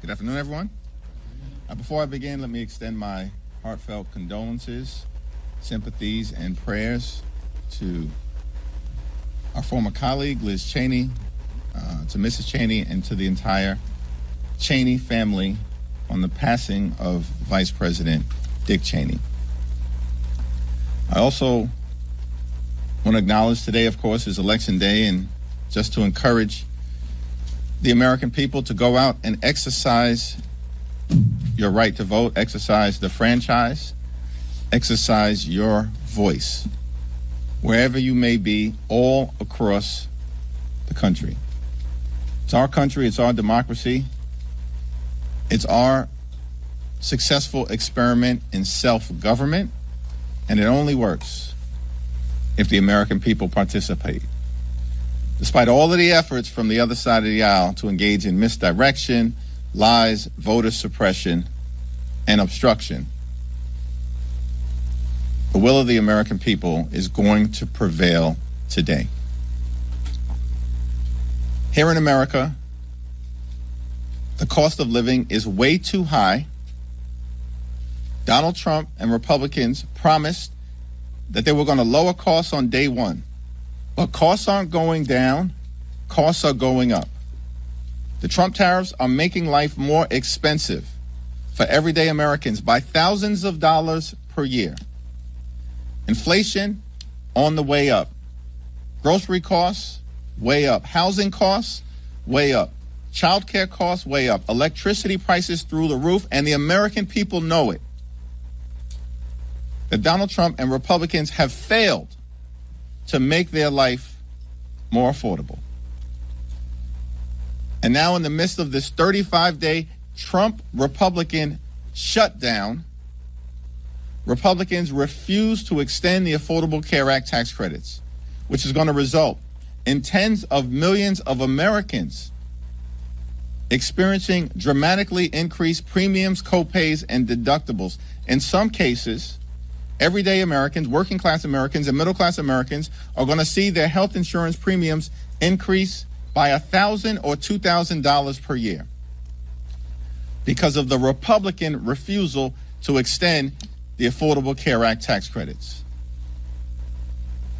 Good afternoon, everyone. Before I begin, let me extend my heartfelt condolences, sympathies, and prayers to our former colleague, Liz Cheney, to Mrs. Cheney, and to the entire Cheney family on the passing of Vice President Dick Cheney. I also want to acknowledge today, of course, is Election Day, and just to encourage the American people to go out and exercise your right to vote, exercise the franchise, exercise your voice, wherever you may be, all across the country. It's our country, it's our democracy, it's our successful experiment in self-government, and it only works if the American people participate. Despite all of the efforts from the other side of the aisle to engage in misdirection, lies, voter suppression, and obstruction, the will of the American people is going to prevail today. Here in America, the cost of living is way too high. Donald Trump and Republicans promised that they were going to lower costs on day one. But costs aren't going down, costs are going up. The Trump tariffs are making life more expensive for everyday Americans by thousands of dollars per year. Inflation on the way up. Grocery costs, way up. Housing costs, way up. Child care costs, way up. Electricity prices through the roof, and the American people know it. That Donald Trump and Republicans have failed to make their life more affordable. And now, in the midst of this 35-day Trump-Republican shutdown, Republicans refuse to extend the Affordable Care Act tax credits, which is going to result in tens of millions of Americans experiencing dramatically increased premiums, copays, and deductibles. In some cases, everyday Americans, working class Americans, and middle class Americans are going to see their health insurance premiums increase by $1,000 or $2,000 per year because of the Republican refusal to extend the Affordable Care Act tax credits.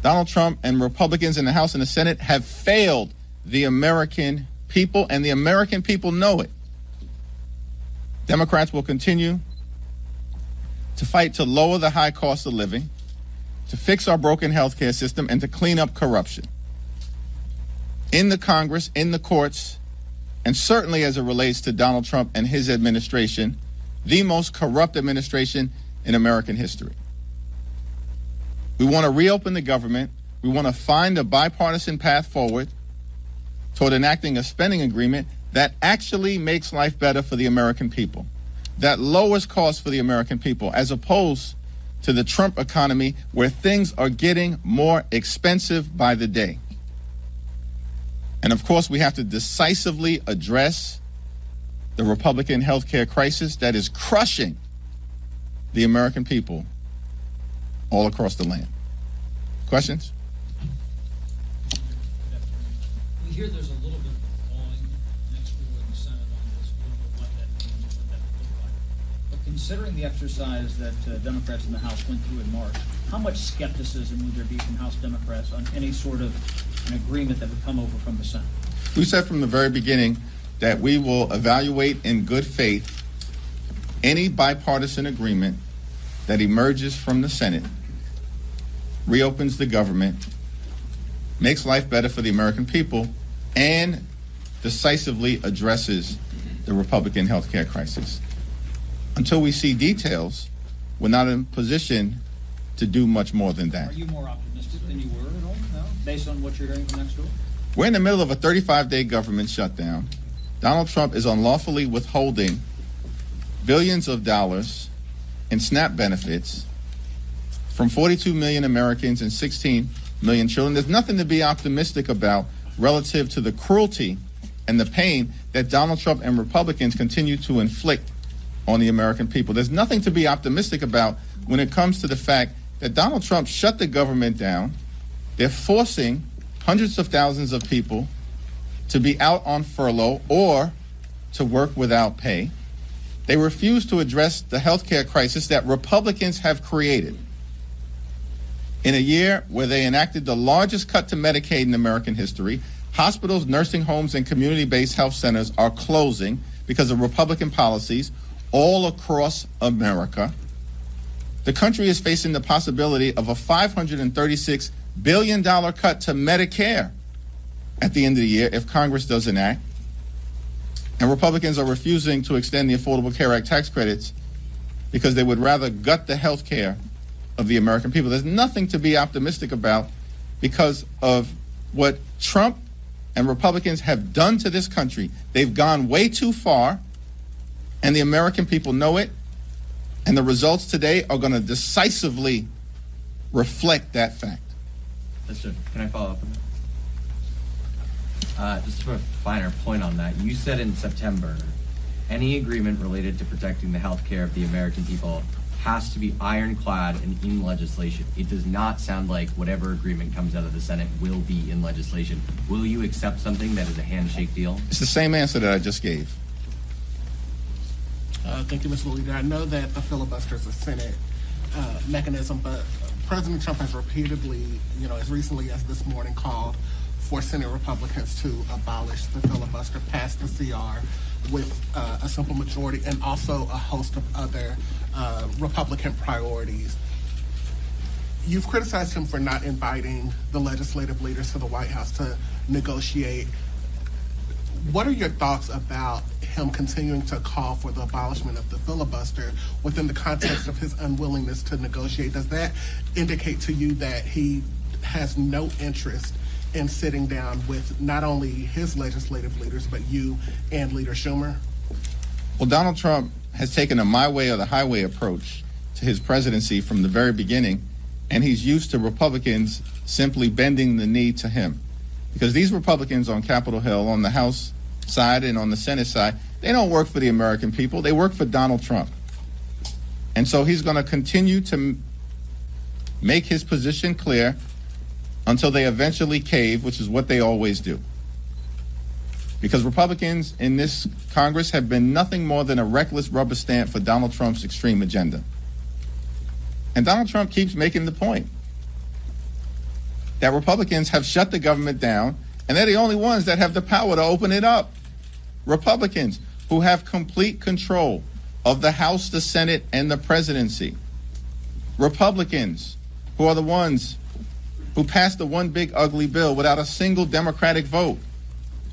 Donald Trump and Republicans in the House and the Senate have failed the American people, and the American people know it. Democrats will continue to fight to lower the high cost of living, to fix our broken healthcare system, and to clean up corruption in the Congress, in the courts, and certainly as it relates to Donald Trump and his administration, the most corrupt administration in American history. We want to reopen the government. We want to find a bipartisan path forward toward enacting a spending agreement that actually makes life better for the American people, that lowers costs for the American people, as opposed to the Trump economy where things are getting more expensive by the day. And of course, we have to decisively address the Republican healthcare crisis that is crushing the American people all across the land. Questions? We hear there's a little bit of a falling next door in the Senate on this. We don't know what that means or what that would look like. But considering the exercise that Democrats in the House went through in March, how much skepticism would there be from House Democrats on any sort of an agreement that would come over from the Senate? We said from the very beginning that we will evaluate in good faith any bipartisan agreement that emerges from the Senate, reopens the government, makes life better for the American people, and decisively addresses the Republican health care crisis. Until we see details, we're not in position to do much more than that. Are you more optimistic than you were at all, no? Based on what you're hearing from next door? We're in the middle of a 35-day government shutdown. Donald Trump is unlawfully withholding billions of dollars in SNAP benefits from 42 million Americans and 16 million children. There's nothing to be optimistic about relative to the cruelty and the pain that Donald Trump and Republicans continue to inflict on the American people. There's nothing to be optimistic about when it comes to the fact that Donald Trump shut the government down. They're forcing hundreds of thousands of people to be out on furlough or to work without pay. They refuse to address the health care crisis that Republicans have created. In a year where they enacted the largest cut to Medicaid in American history, hospitals, nursing homes, and community-based health centers are closing because of Republican policies all across America. The country is facing the possibility of a $536 billion cut to Medicare at the end of the year if Congress doesn't act. And Republicans are refusing to extend the Affordable Care Act tax credits because they would rather gut the health care of the American people. There's nothing to be optimistic about because of what Trump and Republicans have done to this country. They've gone way too far, and the American people know it, and the results today are going to decisively reflect that fact. Can I follow up on that? Just to put a finer point on that, you said in September, any agreement related to protecting the health care of the American people has to be ironclad and in legislation. It does not sound like whatever agreement comes out of the Senate will be in legislation. Will you accept something that is a handshake deal? It's the same answer that I just gave. Thank you, Mr. Leader. I know that the filibuster is a Senate mechanism, but President Trump has repeatedly, as recently as this morning, called for Senate Republicans to abolish the filibuster, pass the CR with a simple majority, and also a host of other Republican priorities. You've criticized him for not inviting the legislative leaders to the White House to negotiate. What are your thoughts about him continuing to call for the abolishment of the filibuster within the context of his unwillingness to negotiate? Does that indicate to you that he has no interest in sitting down with not only his legislative leaders, but you and Leader Schumer? Well, Donald Trump has taken a my way or the highway approach to his presidency from the very beginning, and he's used to Republicans simply bending the knee to him. Because these Republicans on Capitol Hill, on the House side and on the Senate side, they don't work for the American people. They work for Donald Trump. And so he's going to continue to make his position clear until they eventually cave, which is what they always do. Because Republicans in this Congress have been nothing more than a reckless rubber stamp for Donald Trump's extreme agenda. And Donald Trump keeps making the point that Republicans have shut the government down, and they're the only ones that have the power to open it up. Republicans who have complete control of the House, the Senate, and the presidency. Republicans who are the ones who passed the one big ugly bill without a single Democratic vote.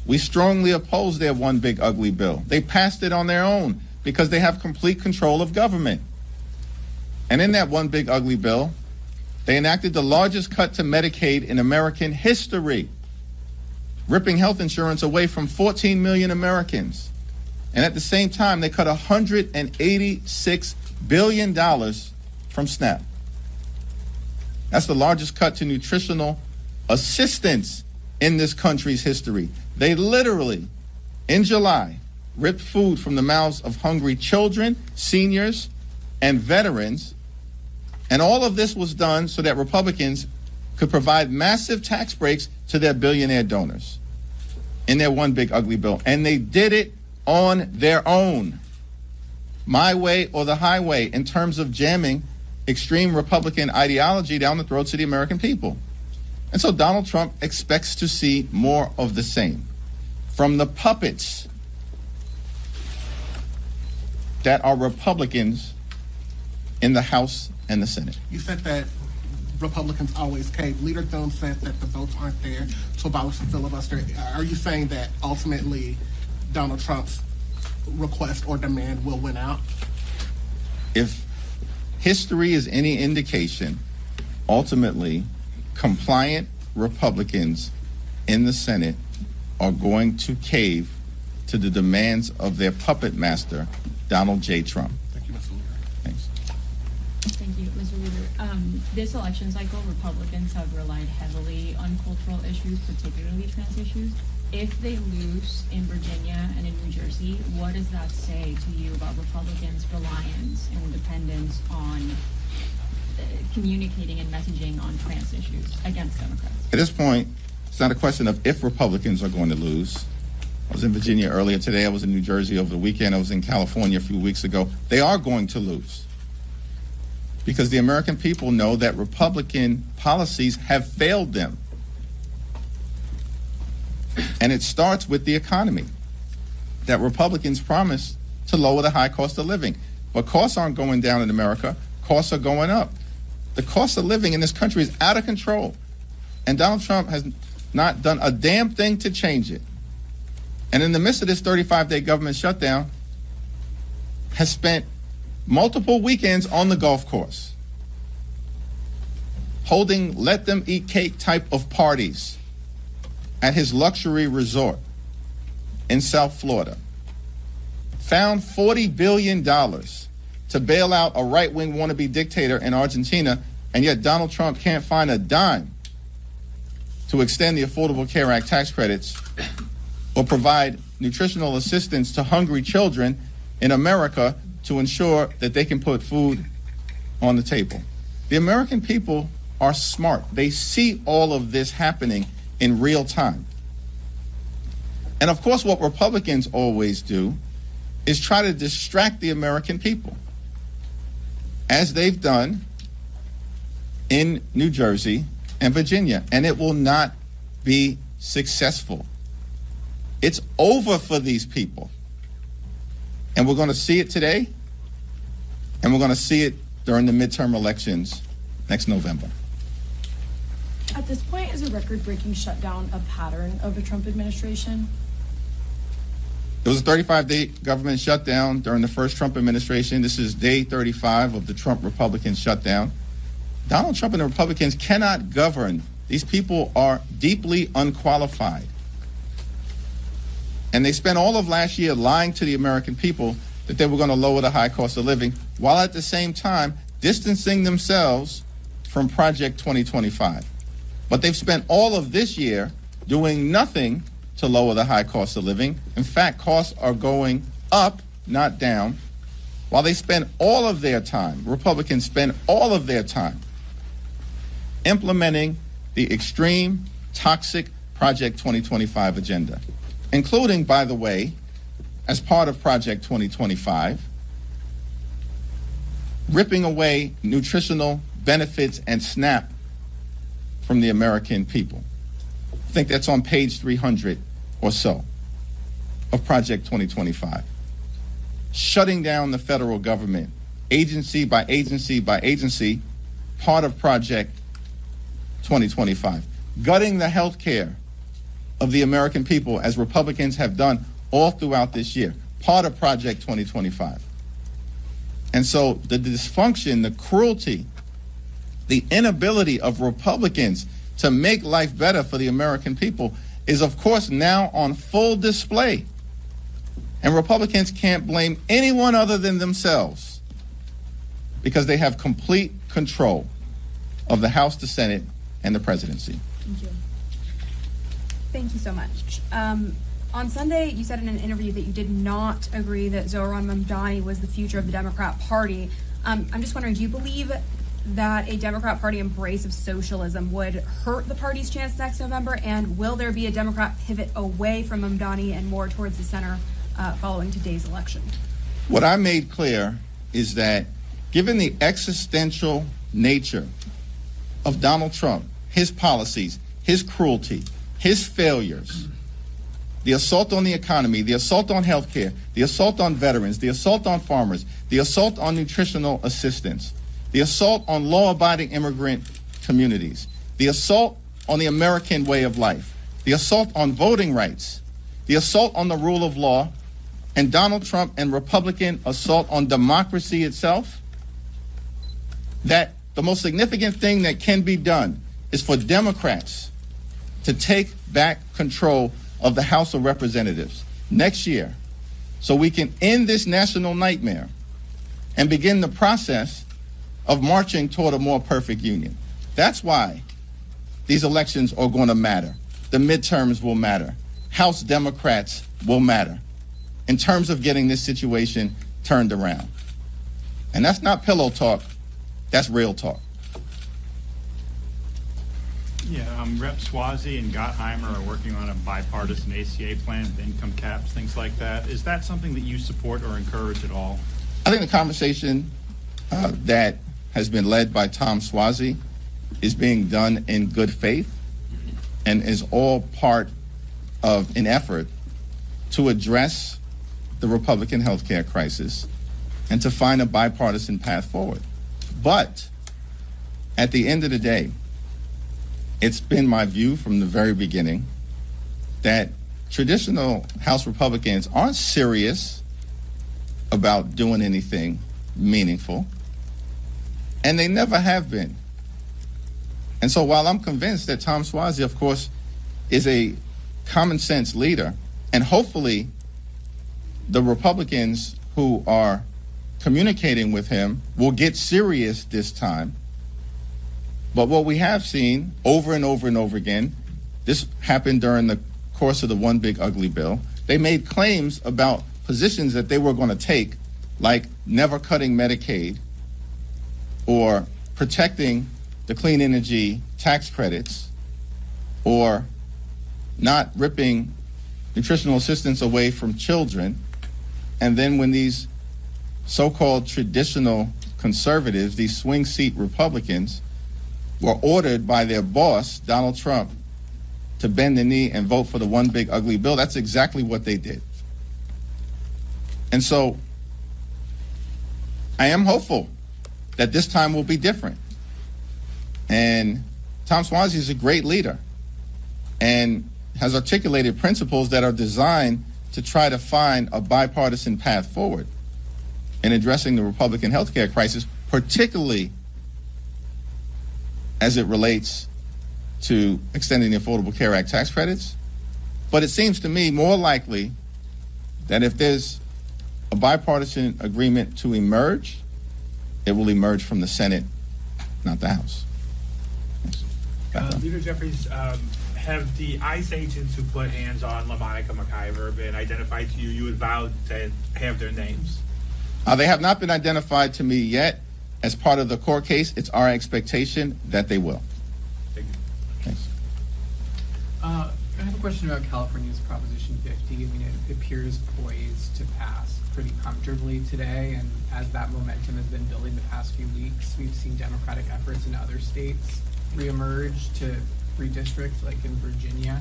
We strongly oppose their one big ugly bill. They passed it on their own because they have complete control of government. And in that one big ugly bill, they enacted the largest cut to Medicaid in American history, ripping health insurance away from 14 million Americans. And at the same time, they cut $186 billion from SNAP. That's the largest cut to nutritional assistance in this country's history. They literally, in July, ripped food from the mouths of hungry children, seniors, and veterans. And all of this was done so that Republicans could provide massive tax breaks to their billionaire donors in their one big ugly bill. And they did it on their own, my way or the highway, in terms of jamming extreme Republican ideology down the throats of the American people. And so Donald Trump expects to see more of the same from the puppets that are Republicans in the House and the Senate. You said that Republicans always cave. Leader Thune said that the votes aren't there to abolish the filibuster. Are you saying that ultimately Donald Trump's request or demand will win out? If history is any indication, ultimately, compliant Republicans in the Senate are going to cave to the demands of their puppet master, Donald J. Trump. Thank you, Mr. Leader. Thanks. Thank you, Mr. Leader. This election cycle, Republicans have relied heavily on cultural issues, particularly trans issues. If they lose in Virginia and in New Jersey, what does that say to you about Republicans' reliance and dependence on communicating and messaging on trans issues against Democrats? At this point, it's not a question of if Republicans are going to lose. I was in Virginia earlier today. I was in New Jersey over the weekend. I was in California a few weeks ago. They are going to lose because the American people know that Republican policies have failed them. And it starts with the economy, that Republicans promised to lower the high cost of living. But costs aren't going down in America. Costs are going up. The cost of living in this country is out of control. And Donald Trump has not done a damn thing to change it. And in the midst of this 35-day government shutdown, has spent multiple weekends on the golf course, holding let-them-eat-cake type of parties at his luxury resort in South Florida, found $40 billion to bail out a right-wing wannabe dictator in Argentina, and yet Donald Trump can't find a dime to extend the Affordable Care Act tax credits or provide nutritional assistance to hungry children in America to ensure that they can put food on the table. The American people are smart. They see all of this happening in real time. And of course, what Republicans always do is try to distract the American people, as they've done in New Jersey and Virginia, and it will not be successful. It's over for these people. And we're going to see it today, and we're going to see it during the midterm elections next November. At this point, is a record-breaking shutdown a pattern of the Trump administration? It was a 35-day government shutdown during the first Trump administration. This is day 35 of the Trump Republican shutdown. Donald Trump and the Republicans cannot govern. These people are deeply unqualified. And they spent all of last year lying to the American people that they were going to lower the high cost of living, while at the same time distancing themselves from Project 2025. But they've spent all of this year doing nothing to lower the high cost of living. In fact, costs are going up, not down, while they spend all of their time, Republicans spend all of their time implementing the extreme, toxic Project 2025 agenda, including, by the way, as part of Project 2025, ripping away nutritional benefits and SNAP from the American people. I think that's on page 300 or so of Project 2025. Shutting down the federal government, agency by agency by agency, part of Project 2025. Gutting the health care of the American people, as Republicans have done all throughout this year, part of Project 2025. And so the dysfunction, the cruelty, the inability of Republicans to make life better for the American people is, of course, now on full display. And Republicans can't blame anyone other than themselves, because they have complete control of the House, the Senate, and the presidency. Thank you. Thank you so much. On Sunday, you said in an interview that you did not agree that Zohran Mamdani was the future of the Democrat Party. I'm just wondering, do you believe that a Democrat Party embrace of socialism would hurt the party's chance next November? And will there be a Democrat pivot away from Mamdani and more towards the center following today's election? What I made clear is that given the existential nature of Donald Trump, his policies, his cruelty, his failures, the assault on the economy, the assault on health care, the assault on veterans, the assault on farmers, the assault on nutritional assistance, the assault on law-abiding immigrant communities, the assault on the American way of life, the assault on voting rights, the assault on the rule of law, and Donald Trump and Republican assault on democracy itself, that the most significant thing that can be done is for Democrats to take back control of the House of Representatives next year, so we can end this national nightmare and begin the process of marching toward a more perfect union. That's why these elections are going to matter. The midterms will matter. House Democrats will matter in terms of getting this situation turned around. And that's not pillow talk, that's real talk. Yeah, Rep. Swazi and Gottheimer are working on a bipartisan ACA plan with income caps, things like that. Is that something that you support or encourage at all? I think the conversation that has been led by Tom Swazi is being done in good faith and is all part of an effort to address the Republican health care crisis and to find a bipartisan path forward. But at the end of the day, it's been my view from the very beginning that traditional House Republicans aren't serious about doing anything meaningful, and they never have been. And so while I'm convinced that Tom Swazi, of course, is a common sense leader, and hopefully the Republicans who are communicating with him will get serious this time. But what we have seen over and over and over again, this happened during the course of the One Big Ugly Bill, they made claims about positions that they were going to take, like never cutting Medicaid or protecting the clean energy tax credits or not ripping nutritional assistance away from children. And then when these so-called traditional conservatives, these swing seat Republicans, were ordered by their boss, Donald Trump, to bend the knee and vote for the One Big Ugly Bill, that's exactly what they did. And so I am hopeful that this time will be different. And Tom Swazi is a great leader and has articulated principles that are designed to try to find a bipartisan path forward in addressing the Republican health care crisis, particularly as it relates to extending the Affordable Care Act tax credits. But it seems to me more likely that if there's a bipartisan agreement to emerge, it will emerge from the Senate, not the House. Leader Jeffries, have the ICE agents who put hands on LaMonica McIver been identified to you? You had vowed to have their names. They have not been identified to me yet. As part of the court case, it's our expectation that they will. Thank you. Thanks. I have a question about California's Proposition 50. I mean, it appears poised to pass pretty comfortably today, and as that momentum has been building the past few weeks, we've seen Democratic efforts in other states reemerge to redistrict, like in Virginia.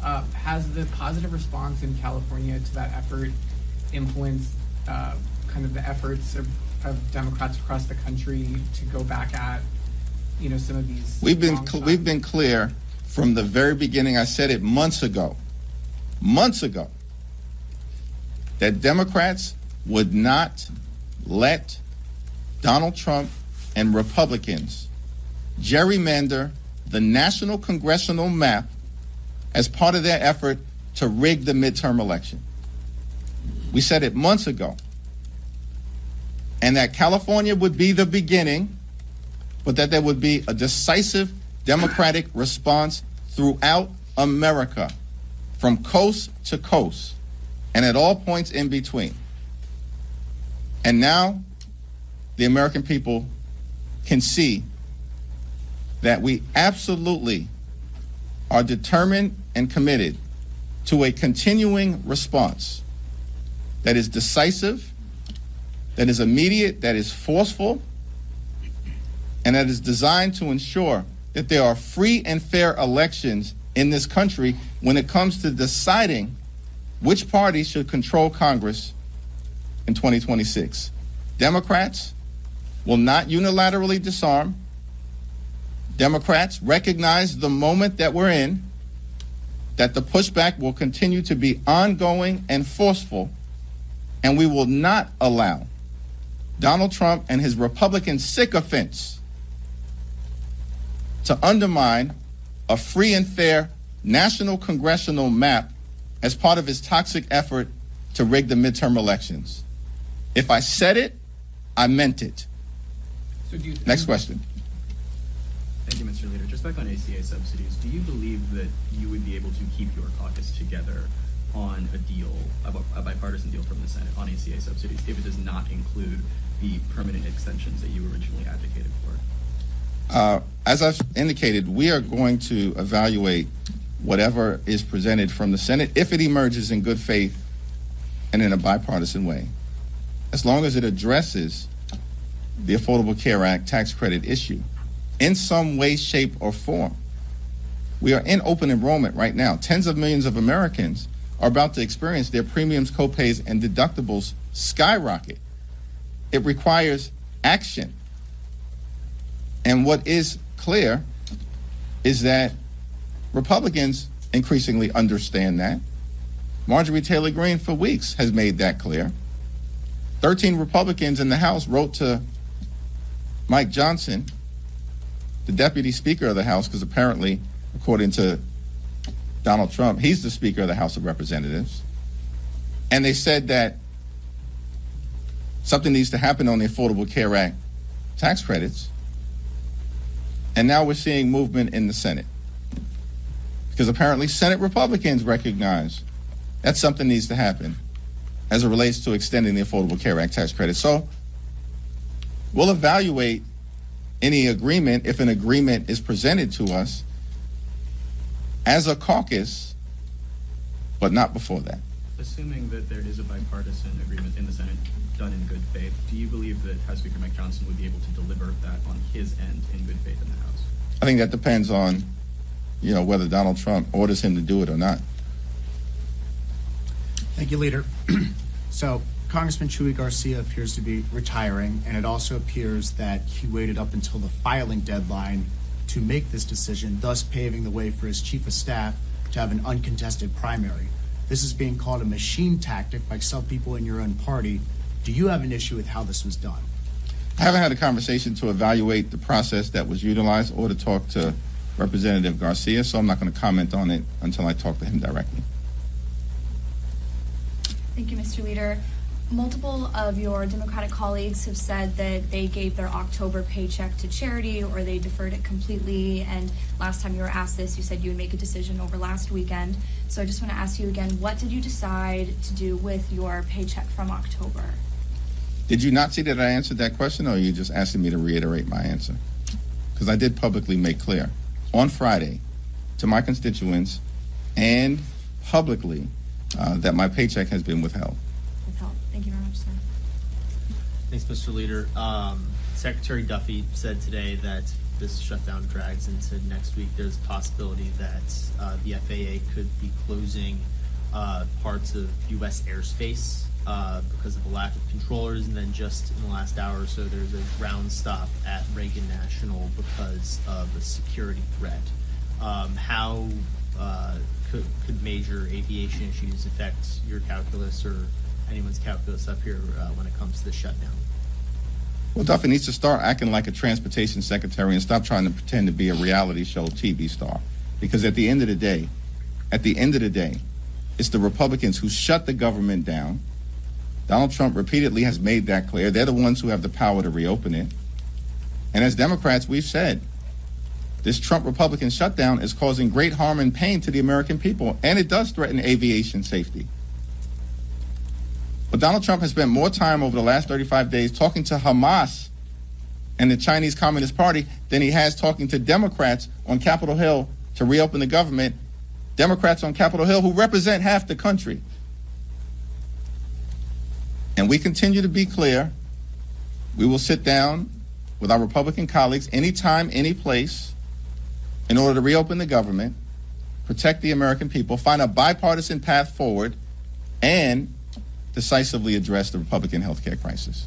Has the positive response in California to that effort influenced kind of the efforts of Democrats across the country to go back at, some of these? We've been clear from the very beginning. I said it months ago, that Democrats would not let Donald Trump and Republicans gerrymander the national congressional map as part of their effort to rig the midterm election. We said it months ago. And that California would be the beginning, but that there would be a decisive Democratic response throughout America, from coast to coast, and at all points in between. And now the American people can see that we absolutely are determined and committed to a continuing response that is decisive, that is immediate, that is forceful, and that is designed to ensure that there are free and fair elections in this country when it comes to deciding which party should control Congress in 2026. Democrats will not unilaterally disarm. Democrats recognize the moment that we're in, that the pushback will continue to be ongoing and forceful, and we will not allow Donald Trump and his Republican sycophants to undermine a free and fair national congressional map as part of his toxic effort to rig the midterm elections. If I said it, I meant it. So do you Next question. Thank you, Mr. Leader. Just back on ACA subsidies, do you believe that you would be able to keep your caucus together on a deal, a bipartisan deal from the Senate on ACA subsidies, if it does not include the permanent extensions that you originally advocated for? As I've indicated, we are going to evaluate whatever is presented from the Senate if it emerges in good faith and in a bipartisan way, as long as it addresses the Affordable Care Act tax credit issue in some way, shape, or form. We are in open enrollment right now. Tens of millions of Americans are about to experience their premiums, copays, and deductibles skyrocket. It requires action. And what is clear is that Republicans increasingly understand that. Marjorie Taylor Greene for weeks has made that clear. 13 Republicans in the House wrote to Mike Johnson, the Deputy Speaker of the House, because apparently, according to Donald Trump, he's the Speaker of the House of Representatives. And they said that something needs to happen on the Affordable Care Act tax credits. And now we're seeing movement in the Senate, because apparently Senate Republicans recognize that something needs to happen as it relates to extending the Affordable Care Act tax credit. So we'll evaluate any agreement, if an agreement is presented to us, as a caucus, but not before that. Assuming that there is a bipartisan agreement in the Senate done in good faith, do you believe that House Speaker Mike Johnson would be able to deliver that on his end in good faith in the House? I think that depends on, whether Donald Trump orders him to do it or not. Thank you, Leader. So, Congressman Chuy Garcia appears to be retiring, and it also appears that he waited up until the filing deadline to make this decision, thus paving the way for his chief of staff to have an uncontested primary. This is being called a machine tactic by some people in your own party. Do you have an issue with how this was done? I haven't had a conversation to evaluate the process that was utilized or to talk to Representative Garcia, so I'm not going to comment on it until I talk to him directly. Thank you, Mr. Leader. Multiple of your Democratic colleagues have said that they gave their October paycheck to charity or they deferred it completely. And last time you were asked this, you said you would make a decision over last weekend. So I just want to ask you again, what did you decide to do with your paycheck from October? Did you not see that I answered that question, or are you just asking me to reiterate my answer? Because I did publicly make clear on Friday to my constituents and publicly that my paycheck has been withheld. Thank you very much, sir. Thanks, Mr. Leader. Secretary Duffy said today that this shutdown drags into next week. There's a possibility that the FAA could be closing parts of U.S. airspace because of a lack of controllers, and then just in the last hour or so, there's a ground stop at Reagan National because of a security threat. How could major aviation issues affect your calculus or anyone's calculus up here when it comes to the shutdown? Well, Duffy needs to start acting like a transportation secretary and stop trying to pretend to be a reality show TV star. Because at the end of the day, it's the Republicans who shut the government down. Donald Trump repeatedly has made that clear. They're the ones who have the power to reopen it. And as Democrats, we've said, this Trump-Republican shutdown is causing great harm and pain to the American people, and it does threaten aviation safety. But Donald Trump has spent more time over the last 35 days talking to Hamas and the Chinese Communist Party than he has talking to Democrats on Capitol Hill to reopen the government. Democrats on Capitol Hill who represent half the country. And we continue to be clear. We will sit down with our Republican colleagues anytime, any place, in order to reopen the government, protect the American people, find a bipartisan path forward, and decisively address the Republican health care crisis.